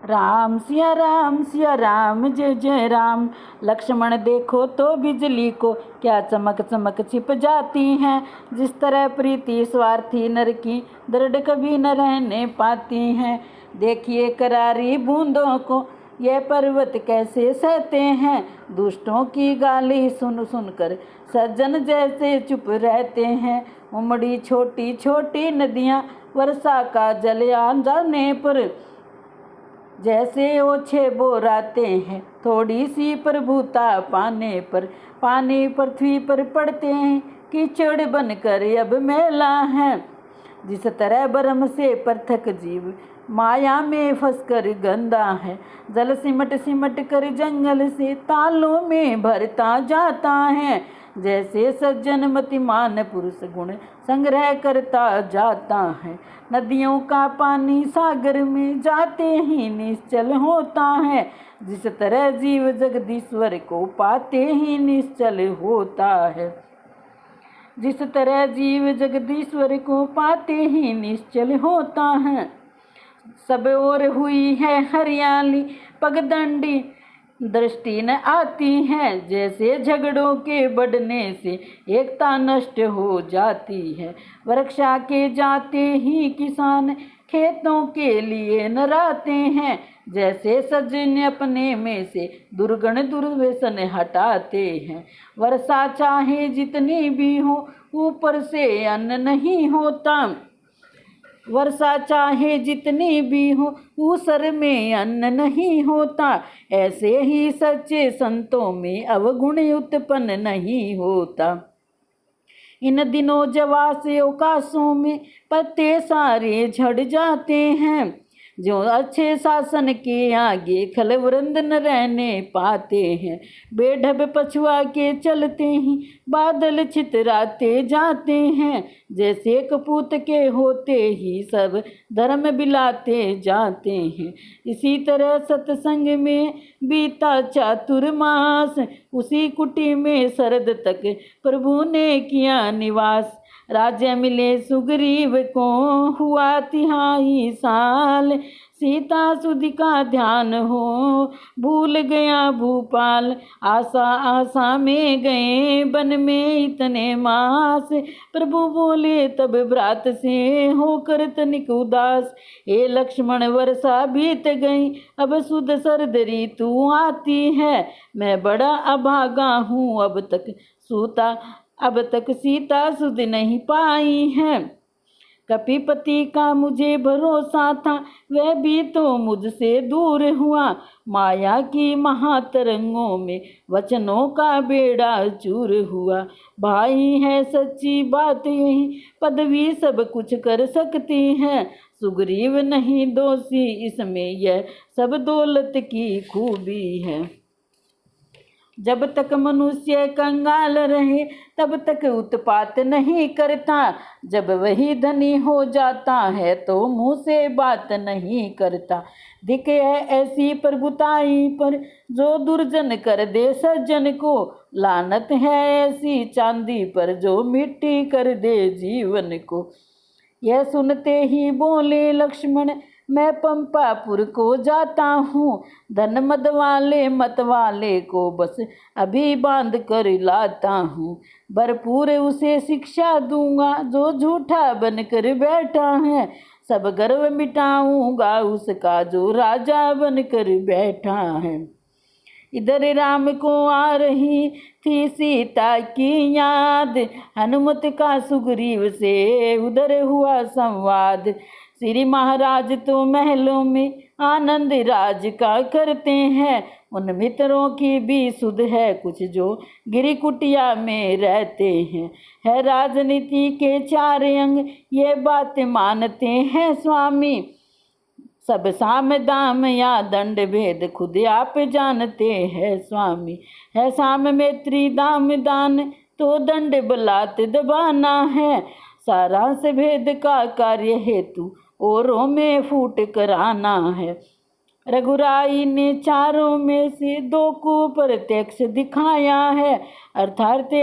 राम सिया राम जय जय राम। लक्ष्मण देखो तो बिजली को क्या चमक चमक छिप जाती हैं। जिस तरह प्रीति स्वार्थी नर की दृढ़ कभी न रहने पाती हैं। देखिए करारी बूंदों को ये पर्वत कैसे सहते हैं। दुष्टों की गाली सुन सुन कर सज्जन जैसे चुप रहते हैं। उमड़ी छोटी छोटी नदियाँ वर्षा का जल आ जाने पर जैसे ओछे बोराते हैं। थोड़ी सी प्रभुता पाने पर पानी पृथ्वी पर पड़ते हैं। कीचड़ बनकर अब मैला है। जिस तरह बरम से पृथक जीव माया में फंसकर गंदा है। जल सिमट सिमट कर जंगल से तालों में भरता जाता है। जैसे सज्जन मतिमान पुरुष गुण संग्रह करता जाता है। नदियों का पानी सागर में जाते ही निश्चल होता है। जिस तरह जीव जगदीश्वर को पाते ही निश्चल होता है। जिस तरह जीव जगदीश्वर को पाते ही निश्चल होता है। सब ओर हुई है हरियाली पगडंडी दृष्टि न आती है। जैसे झगड़ों के बढ़ने से एकता नष्ट हो जाती है। वर्षा के जाते ही किसान खेतों के लिए नराते हैं। जैसे सज्जन अपने में से दुर्गुण दुर्व्यसन हटाते हैं। वर्षा चाहे जितनी भी हो ऊपर से अन्न नहीं होता। वर्षा चाहे जितनी भी हो ऊसर में अन्न नहीं होता। ऐसे ही सच्चे संतों में अवगुण उत्पन्न नहीं होता। इन दिनों जवा से ओकाशों में पत्ते सारे झड़ जाते हैं। जो अच्छे शासन के आगे खलवृंद न रहने पाते हैं। बेढब पछुआ के चलते ही बादल छितराते जाते हैं। जैसे कपूत के होते ही सब धर्म बिलाते जाते हैं। इसी तरह सत्संग में बीता चातुर्मास उसी कुटी में शरद तक प्रभु ने किया निवास। राज्य मिले सुग्रीव को हुआ 3 साल। सीता सुधि का ध्यान हो भूल गया भूपाल। आशा आशा में गए वन में इतने मास। प्रभु बोले तब व्रात से होकर तनिक उदास। हे लक्ष्मण वर्षा बीत गई अब सुध शरद ऋतु आती है। मैं बड़ा अभागा हूँ अब तक सीता सुध नहीं पाई है। कपिपति का मुझे भरोसा था वह भी तो मुझसे दूर हुआ। माया की महातरंगों में वचनों का बेड़ा चूर हुआ। भाई है सच्ची बात यही पदवी सब कुछ कर सकती है। सुग्रीव नहीं दोषी इसमें यह सब दौलत की खूबी है। जब तक मनुष्य कंगाल रहे तब तक उत्पात नहीं करता। जब वही धनी हो जाता है तो मुँह से बात नहीं करता। दिखे है ऐसी प्रभुताई पर जो दुर्जन कर दे सज्जन को। लानत है ऐसी चांदी पर जो मिट्टी कर दे जीवन को। यह सुनते ही बोले लक्ष्मण मैं पंपापुर को जाता हूँ। धन मद वाले मत वाले को बस अभी बांध कर लाता हूँ। भरपूर उसे शिक्षा दूंगा जो झूठा बनकर बैठा है। सब गर्व मिटाऊंगा उसका जो राजा बनकर बैठा है। इधर राम को आ रही थी सीता की याद। हनुमत का सुग्रीव से उधर हुआ संवाद। श्री महाराज तो महलों में आनंद राज का करते हैं। उन मित्रों की भी सुध है कुछ जो गिरी कुटिया में रहते हैं। है राजनीति के 4 अंग ये बात मानते हैं स्वामी। सब साम दाम या दंड भेद खुद आप जानते हैं स्वामी। है साम मैत्री दाम दान तो दंड बलात् दबाना है। सारांश भेद का कार्य हेतु औरों में फूट कराना है। रघुराई ने 4 में से 2 को प्रत्यक्ष दिखाया है। अर्थात